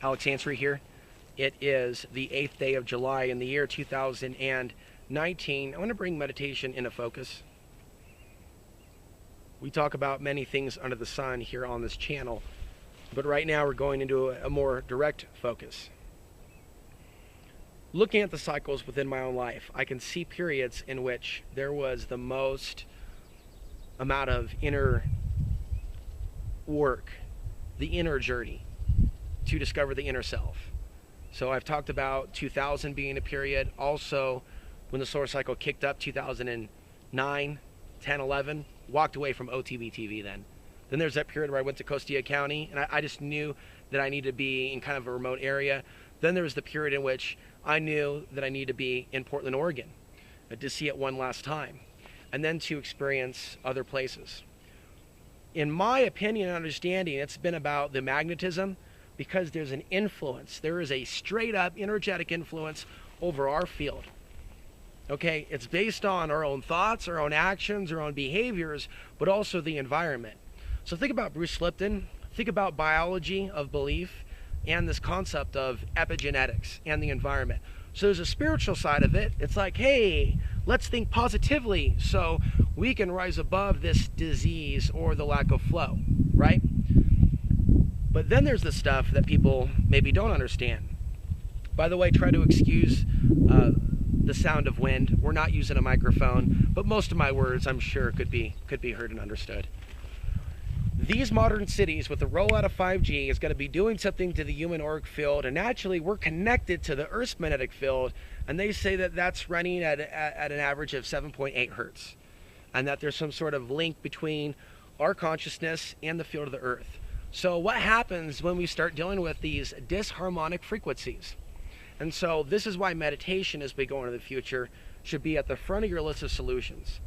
Alex Ansary here. It is the 8th day of July in the year 2019. I want to bring meditation into focus. We talk about many things under the sun here on this channel, but right now we're going into a more direct focus. Looking at the cycles within my own life, I can see periods in which there was the most amount of inner work, the inner journey to discover the inner self. So I've talked about 2000 being a period, also when the solar cycle kicked up, 2009, 10, 11, walked away from OTB TV then. Then there's that period where I went to Costilla County and I just knew that I needed to be in kind of a remote area. Then there was the period in which I knew that I needed to be in Portland, Oregon, to see it one last time, and then to experience other places. In my opinion and understanding, it's been about the magnetism, because there's an influence. There is a straight up energetic influence over our field. Okay, it's based on our own thoughts, our own actions, our own behaviors, but also the environment. So think about Bruce Lipton, think about biology of belief, and this concept of epigenetics and the environment. So there's a spiritual side of it. It's like, hey, let's think positively so we can rise above this disease or the lack of flow, right? But then there's the stuff that people maybe don't understand. By the way, try to excuse the sound of wind. We're not using a microphone, but most of my words, I'm sure, could be heard and understood. These modern cities with the rollout of 5G is going to be doing something to the human auric field, and naturally we're connected to the Earth's magnetic field, and they say that that's running at an average of 7.8 hertz, and that there's some sort of link between our consciousness and the field of the Earth. So what happens when we start dealing with these disharmonic frequencies? And so this is why meditation, as we go into the future, should be at the front of your list of solutions.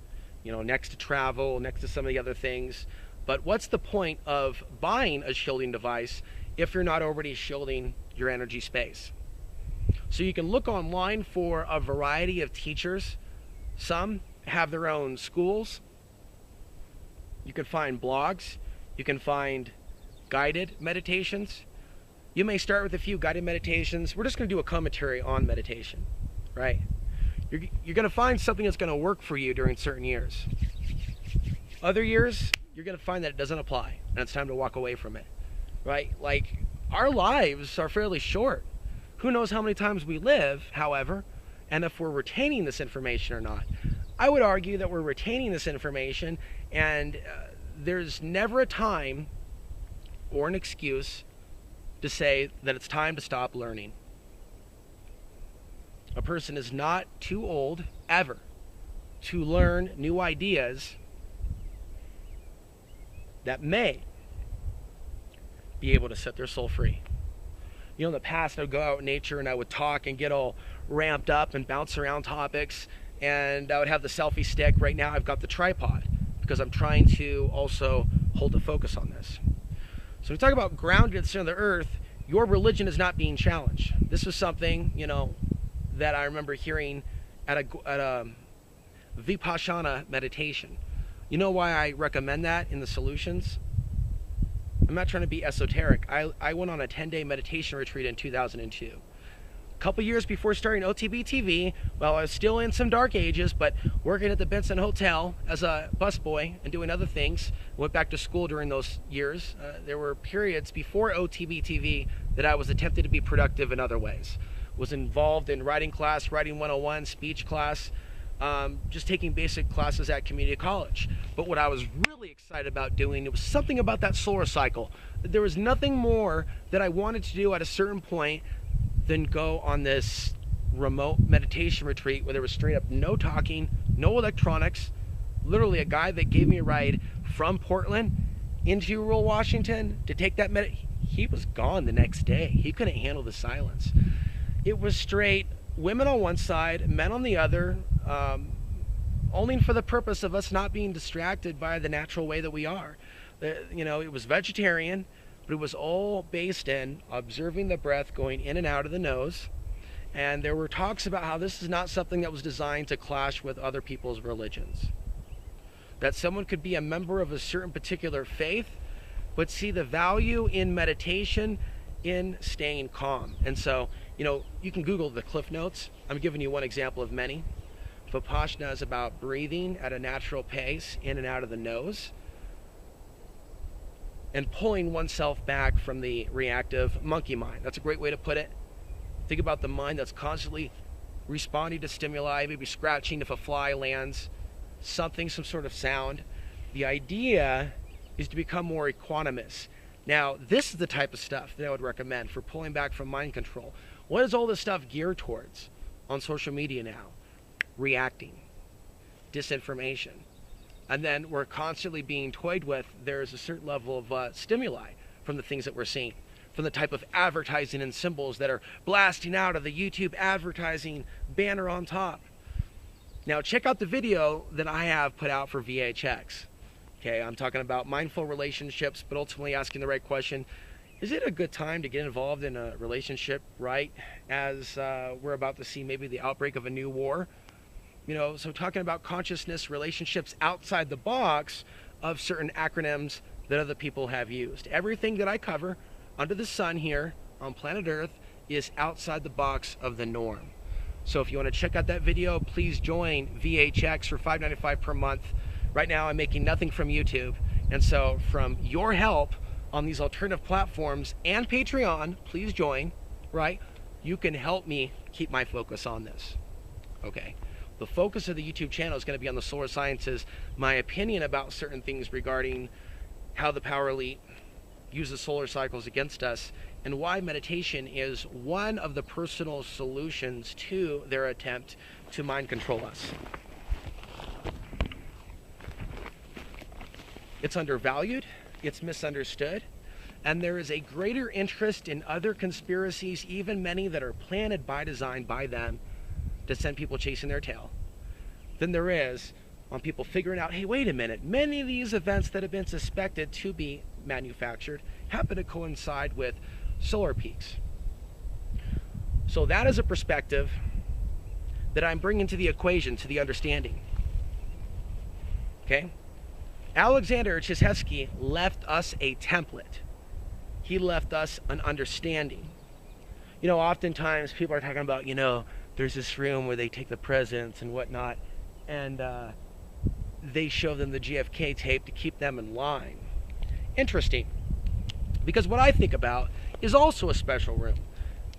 You know, next to travel, next to some of the other things. But what's the point of buying a shielding device if you're not already shielding your energy space? So you can look online for a variety of teachers. Some have their own schools. You can find blogs. You can find guided meditations. You may start with a few guided meditations. We're just going to do a commentary on meditation, right? You're going to find something that's going to work for you during certain years. Other years, you're going to find that it doesn't apply, and it's time to walk away from it, right? Like, our lives are fairly short. Who knows how many times we live, however, and if we're retaining this information or not. I would argue that we're retaining this information, and there's never a time or an excuse to say that it's time to stop learning. A person is not too old ever to learn new ideas that may be able to set their soul free. You know, in the past, I would go out in nature and I would talk and get all ramped up and bounce around topics, and I would have the selfie stick. Right now, I've got the tripod because I'm trying to also hold the focus on this. So when we talk about grounded at the center of the earth, your religion is not being challenged. This is something, you know, that I remember hearing at a Vipassana meditation. You know why I recommend that in the solutions? I'm not trying to be esoteric. I went on a 10-day meditation retreat in 2002. A couple years before starting OTB TV, well, I was still in some dark ages, but working at the Benson Hotel as a busboy and doing other things. Went back to school during those years. There were periods before OTB TV that I was attempting to be productive in other ways. Was involved in writing class, writing 101, speech class, just taking basic classes at community college. But what I was really excited about doing, it was something about that solar cycle. There was nothing more that I wanted to do at a certain point than go on this remote meditation retreat where there was straight up no talking, no electronics, literally a guy that gave me a ride from Portland into rural Washington to take that he was gone the next day. He couldn't handle the silence. It was straight women on one side, men on the other, only for the purpose of us not being distracted by the natural way that we are. You know, it was vegetarian, but it was all based in observing the breath going in and out of the nose. And there were talks about how this is not something that was designed to clash with other people's religions. That someone could be a member of a certain particular faith, but see the value in meditation in staying calm. And so, you can Google the Cliff Notes. I'm giving you one example of many. Vipassana is about breathing at a natural pace in and out of the nose and pulling oneself back from the reactive monkey mind. That's a great way to put it. Think about the mind that's constantly responding to stimuli, maybe scratching if a fly lands, some sort of sound. The idea is to become more equanimous. Now, this is the type of stuff that I would recommend for pulling back from mind control. What is all this stuff geared towards on social media now? Reacting, disinformation. And then we're constantly being toyed with. There's a certain level of stimuli from the things that we're seeing, from the type of advertising and symbols that are blasting out of the YouTube advertising banner on top. Now, check out the video that I have put out for VHX. Okay, I'm talking about mindful relationships, but ultimately asking the right question. Is it a good time to get involved in a relationship right as we're about to see maybe the outbreak of a new war? So talking about consciousness, relationships outside the box of certain acronyms that other people have used. Everything that I cover under the sun here on planet Earth is outside the box of the norm. So if you want to check out that video, please join VHX for $5.95 per month. Right now I'm making nothing from YouTube. And so from your help on these alternative platforms and Patreon, please join, right? You can help me keep my focus on this, okay? The focus of the YouTube channel is going to be on the solar sciences, my opinion about certain things regarding how the power elite uses solar cycles against us, and why meditation is one of the personal solutions to their attempt to mind control us. It's undervalued, it's misunderstood, and there is a greater interest in other conspiracies, even many that are planted by design by them, to send people chasing their tail, than there is on people figuring out, hey, wait a minute, many of these events that have been suspected to be manufactured happen to coincide with solar peaks. So that is a perspective that I'm bringing to the equation, to the understanding. Okay? Alexander Chizhevsky left us a template. He left us an understanding. Oftentimes people are talking about, there's this room where they take the presidents and whatnot, and they show them the JFK tape to keep them in line. Interesting, because what I think about is also a special room.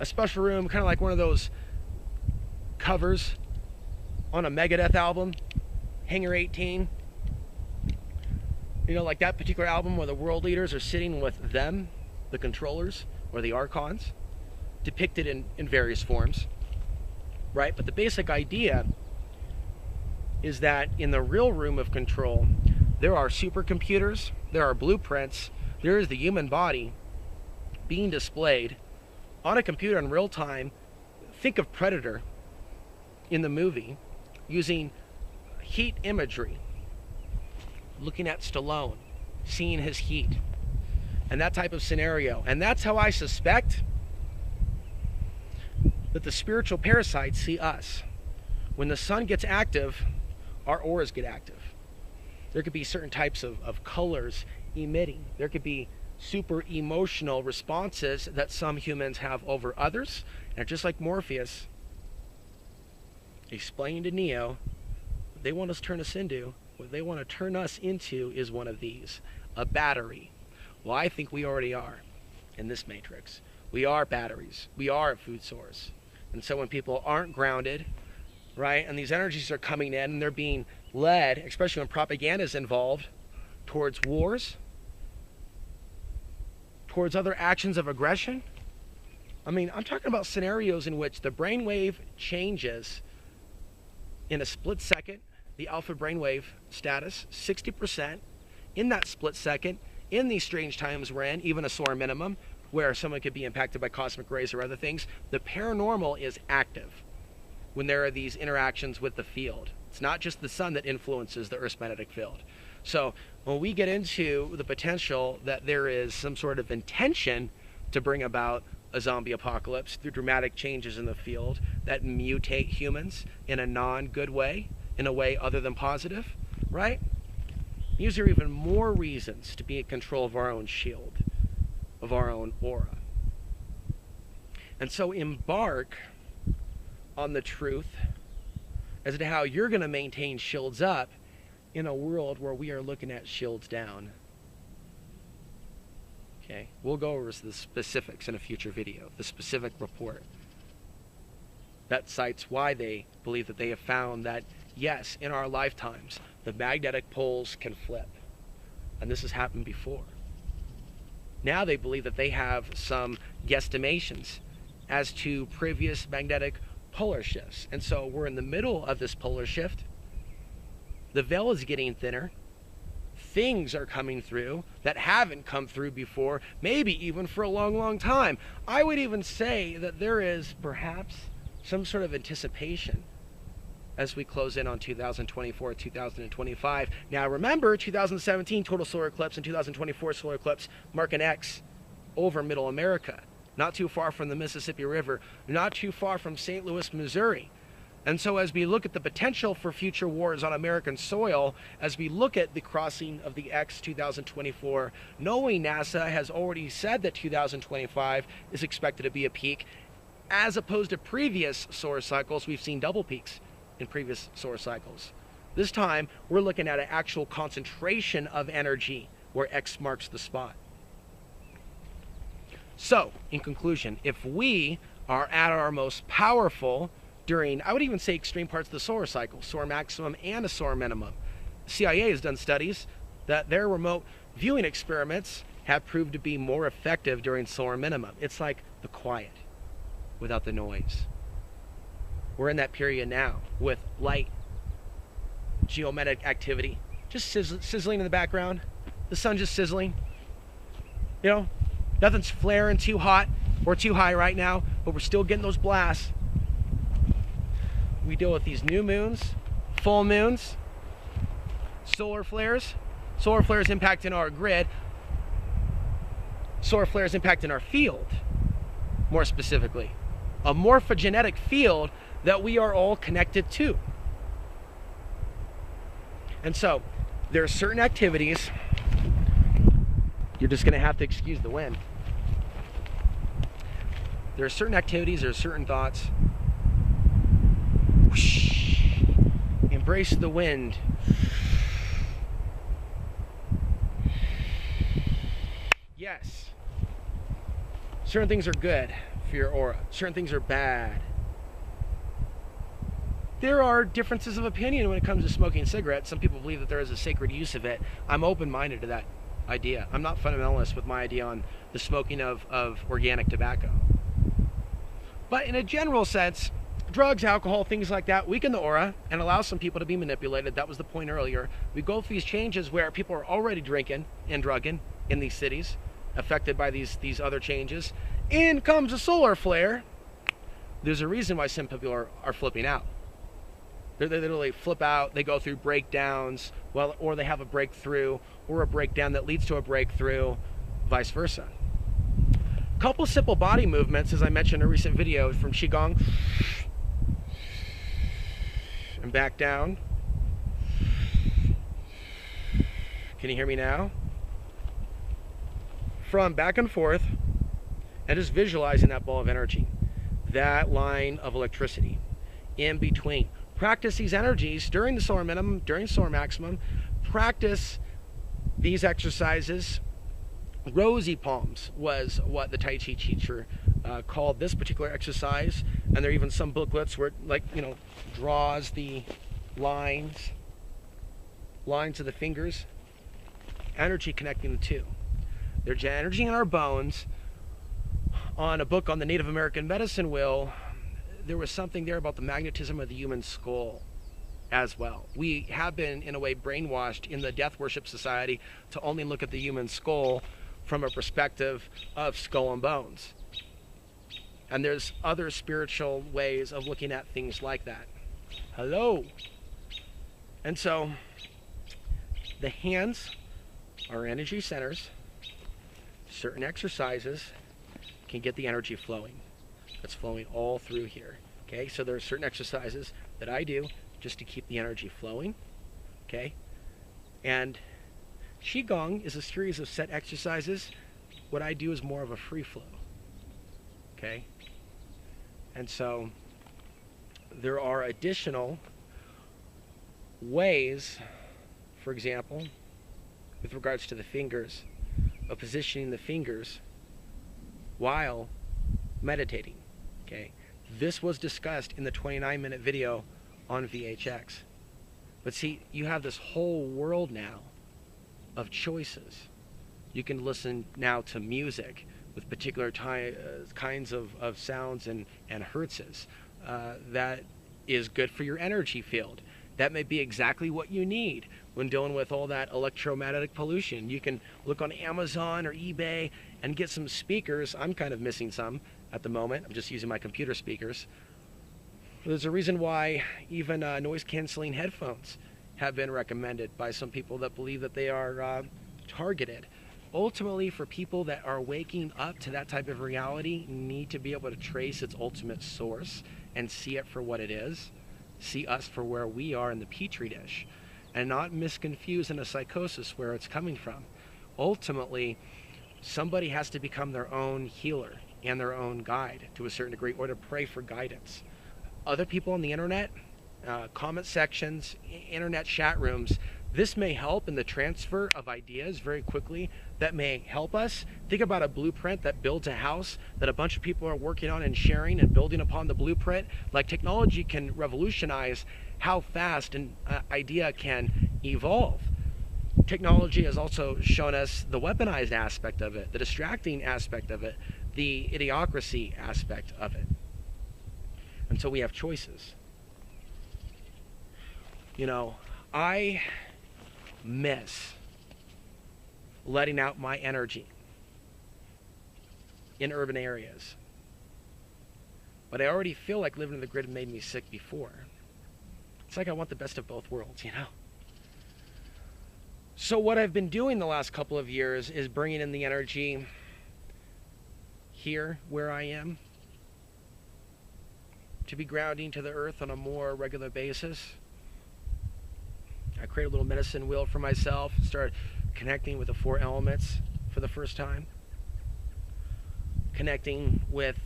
A special room, kind of like one of those covers on a Megadeth album, Hangar 18. Like that particular album where the world leaders are sitting with them, the controllers, or the archons, depicted in various forms. Right? But the basic idea is that in the real room of control, there are supercomputers, there are blueprints, there is the human body being displayed on a computer in real time. Think of Predator in the movie, using heat imagery, looking at Stallone, seeing his heat, and that type of scenario. And that's how I suspect that the spiritual parasites see us. When the sun gets active, our auras get active. There could be certain types of colors emitting. There could be super emotional responses that some humans have over others. And just like Morpheus explained to Neo, what they want to turn us into, what they want to turn us into is one of these, a battery. Well, I think we already are in this matrix. We are batteries. We are a food source. And so when people aren't grounded, right, and these energies are coming in and they're being led, especially when propaganda is involved, towards wars, towards other actions of aggression. I'm talking about scenarios in which the brainwave changes in a split second, the alpha brainwave status, 60% in that split second, in these strange times we're in, even a solar minimum, where someone could be impacted by cosmic rays or other things. The paranormal is active when there are these interactions with the field. It's not just the sun that influences the Earth's magnetic field. So when we get into the potential that there is some sort of intention to bring about a zombie apocalypse through dramatic changes in the field that mutate humans in a non-good way, in a way other than positive, right? These are even more reasons to be in control of our own shield, of our own aura. And so embark on the truth as to how you're going to maintain shields up in a world where we are looking at shields down. Okay, we'll go over the specifics in a future video, the specific report that cites why they believe that they have found that, yes, in our lifetimes, the magnetic poles can flip. And this has happened before. Now they believe that they have some guesstimations as to previous magnetic polar shifts. And so we're in the middle of this polar shift. The veil is getting thinner. Things are coming through that haven't come through before, maybe even for a long, long time. I would even say that there is perhaps some sort of anticipation as we close in on 2024, 2025. Now remember, 2017 total solar eclipse and 2024 solar eclipse mark an X over Middle America, not too far from the Mississippi River, not too far from St. Louis, Missouri. And so as we look at the potential for future wars on American soil, as we look at the crossing of the X 2024, knowing NASA has already said that 2025 is expected to be a peak, as opposed to previous solar cycles, we've seen double peaks in previous solar cycles. This time, we're looking at an actual concentration of energy where X marks the spot. So, in conclusion, if we are at our most powerful during, I would even say, extreme parts of the solar cycle, solar maximum and a solar minimum. The CIA has done studies that their remote viewing experiments have proved to be more effective during solar minimum. It's like the quiet without the noise. We're in that period now with light, geomagnetic activity, just sizzling in the background. The sun just sizzling. You know, nothing's flaring too hot or too high right now, but we're still getting those blasts. We deal with these new moons, full moons, solar flares impacting our grid, solar flares impacting our field, more specifically. A morphogenetic field that we are all connected to. And so, there are certain activities, you're just going to have to excuse the wind. There are certain activities, there are certain thoughts. Whoosh. Embrace the wind. Yes. Certain things are good for your aura. Certain things are bad. There are differences of opinion when it comes to smoking cigarettes. Some people believe that there is a sacred use of it. I'm open-minded to that idea. I'm not fundamentalist with my idea on the smoking of organic tobacco. But in a general sense, drugs, alcohol, things like that weaken the aura and allow some people to be manipulated. That was the point earlier. We go through these changes where people are already drinking and drugging in these cities, affected by these other changes. In comes a solar flare. There's a reason why some people are flipping out. They literally flip out, they go through breakdowns, or they have a breakthrough, or a breakdown that leads to a breakthrough, vice versa. Couple simple body movements, as I mentioned in a recent video, from Qigong. And back down. Can you hear me now? From back and forth, and just visualizing that ball of energy, that line of electricity in between. Practice these energies during the solar minimum, during solar maximum. Practice these exercises. Rosy palms was what the Tai Chi teacher called this particular exercise. And there are even some booklets where it, like, you know, draws the lines of the fingers. Energy connecting the two. There's energy in our bones. On a book on the Native American medicine wheel, there was something there about the magnetism of the human skull as well. We have been, in a way, brainwashed in the Death Worship Society to only look at the human skull from a perspective of skull and bones. And there's other spiritual ways of looking at things like that. Hello. And so, the hands are energy centers. Certain exercises can get the energy flowing. That's flowing all through here. Okay, so there are certain exercises that I do just to keep the energy flowing. Okay, and Qigong is a series of set exercises. What I do is more of a free flow. Okay, And so there are additional ways, for example, with regards to the fingers, of positioning the fingers while meditating. Okay, this was discussed in the 29-minute video on VHX. But see, you have this whole world now of choices. You can listen now to music with particular kinds of sounds and hertzes that is good for your energy field. That may be exactly what you need when dealing with all that electromagnetic pollution. You can look on Amazon or eBay and get some speakers. I'm kind of missing some at the moment. I'm just using my computer speakers. There's a reason why even noise-canceling headphones have been recommended by some people that believe that they are targeted. Ultimately, for people that are waking up to that type of reality, need to be able to trace its ultimate source and see it for what it is. See us for where we are in the petri dish, and not misconfuse in a psychosis where it's coming from. Ultimately, somebody has to become their own healer and their own guide to a certain degree, or to pray for guidance. Other people on the internet, comment sections, internet chat rooms, this may help in the transfer of ideas very quickly. That may help us. Think about a blueprint that builds a house that a bunch of people are working on and sharing and building upon the blueprint. Like, technology can revolutionize how fast an idea can evolve. Technology has also shown us the weaponized aspect of it, the distracting aspect of it, the idiocracy aspect of it. And so we have choices. You know, I miss letting out my energy in urban areas. But I already feel like living in the grid made me sick before. It's like I want the best of both worlds, you know? So what I've been doing the last couple of years is bringing in the energy here where I am, to be grounding to the earth on a more regular basis. I created a little medicine wheel for myself, started connecting with the 4 elements for the first time. Connecting with,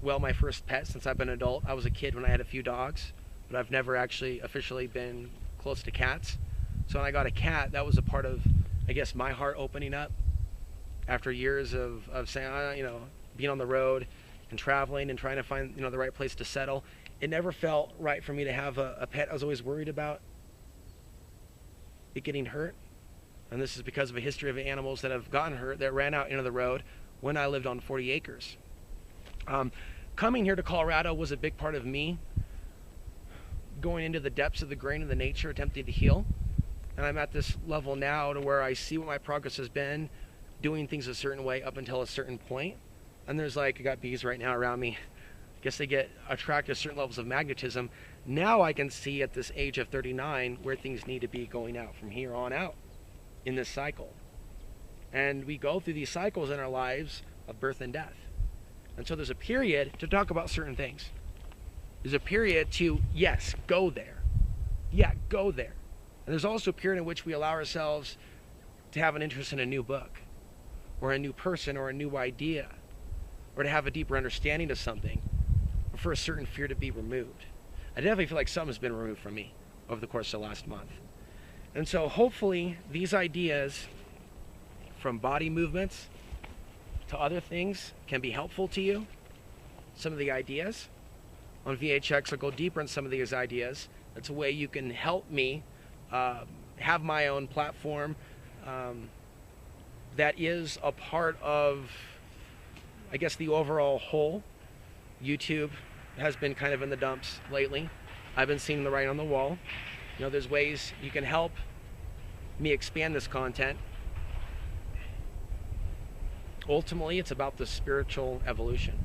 well, my first pet since I've been an adult. I was a kid when I had a few dogs, but I've never actually officially been close to cats. So when I got a cat, that was a part of, I guess, my heart opening up after years of saying, you know, being on the road and traveling and trying to find, you know, the right place to settle. It never felt right for me to have a pet. I was always worried about it getting hurt. And this is because of a history of animals that have gotten hurt, that ran out into the road when I lived on 40 acres. Coming here to Colorado was a big part of me going into the depths of the grain of the nature, attempting to heal. And I'm at this level now to where I see what my progress has been, doing things a certain way up until a certain point. And there's like, I got bees right now around me. I guess they get attracted to certain levels of magnetism. Now I can see at this age of 39 where things need to be going out from here on out in this cycle. And we go through these cycles in our lives of birth and death. And so there's a period to talk about certain things. There's a period to, yes, go there. Yeah, go there. And there's also a period in which we allow ourselves to have an interest in a new book, or a new person, or a new idea, or to have a deeper understanding of something, or for a certain fear to be removed. I definitely feel like something's been removed from me over the course of the last month. And so hopefully these ideas, from body movements to other things, can be helpful to you. Some of the ideas on VHX will go deeper in some of these ideas. That's a way you can help me have my own platform that is a part of, I guess, the overall whole. YouTube has been kind of in the dumps lately. I've been seeing the writing on the wall. You know, there's ways you can help me expand this content. Ultimately, it's about the spiritual evolution.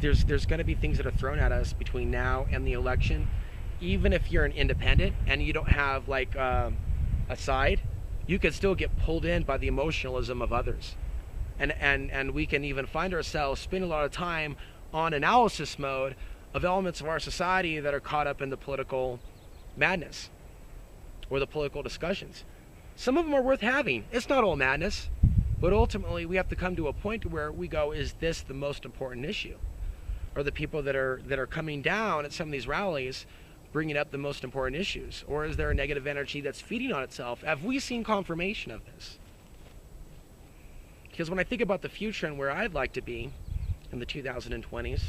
There's going to be things that are thrown at us between now and the election. Even if you're an independent and you don't have like a side, you can still get pulled in by the emotionalism of others. And we can even find ourselves spending a lot of time on analysis mode of elements of our society that are caught up in the political madness or the political discussions. Some of them are worth having. It's not all madness, but ultimately we have to come to a point where we go, is this the most important issue? are the people that are coming down at some of these rallies bringing up the most important issues? Or is there a negative energy that's feeding on itself? Have we seen confirmation of this? Because when I think about the future and where I'd like to be in the 2020s,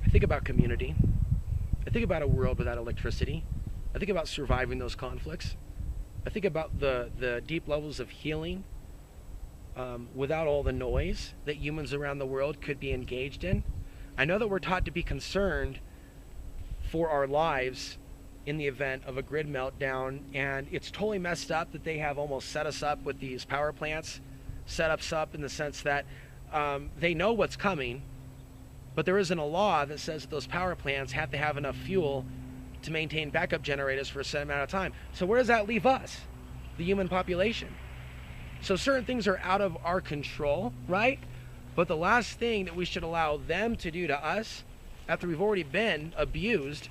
I think about community. I think about a world without electricity. I think about surviving those conflicts. I think about the deep levels of healing without all the noise that humans around the world could be engaged in. I know that we're taught to be concerned for our lives in the event of a grid meltdown, and it's totally messed up that they have almost set us up with these power plants, set us up in the sense that they know what's coming, but there isn't a law that says that those power plants have to have enough fuel to maintain backup generators for a set amount of time. So where does that leave us, the human population? So certain things are out of our control, right? But the last thing that we should allow them to do to us, after we've already been abused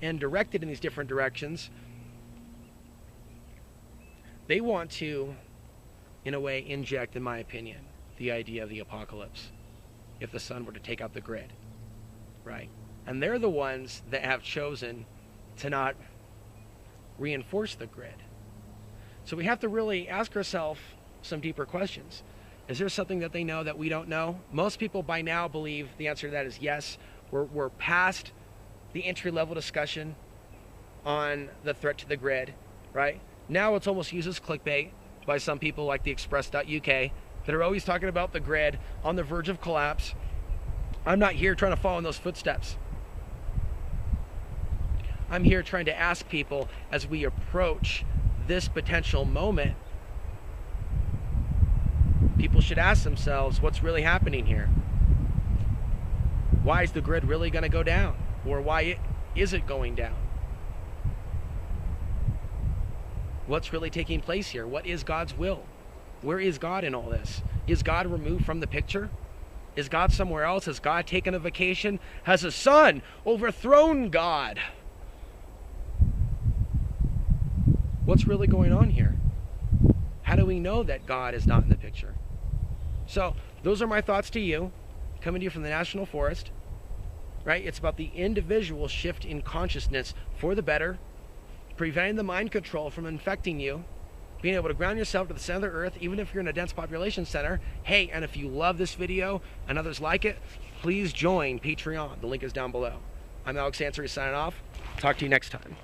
and directed in these different directions, they want to, in a way, inject, in my opinion, the idea of the apocalypse if the sun were to take out the grid, right? And they're the ones that have chosen to not reinforce the grid. So we have to really ask ourselves some deeper questions. Is there something that they know that we don't know? Most people by now believe the answer to that is yes. We're past the entry-level discussion on the threat to the grid, right? Now it's almost used as clickbait by some people like the Express.uk that are always talking about the grid on the verge of collapse. I'm not here trying to follow in those footsteps. I'm here trying to ask people as we approach this potential moment, people should ask themselves, what's really happening here? Why is the grid really going to go down? Or why is it going down? What's really taking place here? What is God's will? Where is God in all this? Is God removed from the picture? Is God somewhere else? Has God taken a vacation? Has the sun overthrown God? What's really going on here? How do we know that God is not in the picture? So those are my thoughts to you, coming to you from the National Forest, right? It's about the individual shift in consciousness for the better, preventing the mind control from infecting you, being able to ground yourself to the center of the earth, even if you're in a dense population center. Hey, and if you love this video and others like it, please join Patreon. The link is down below. I'm Alex Ansary signing off. Talk to you next time.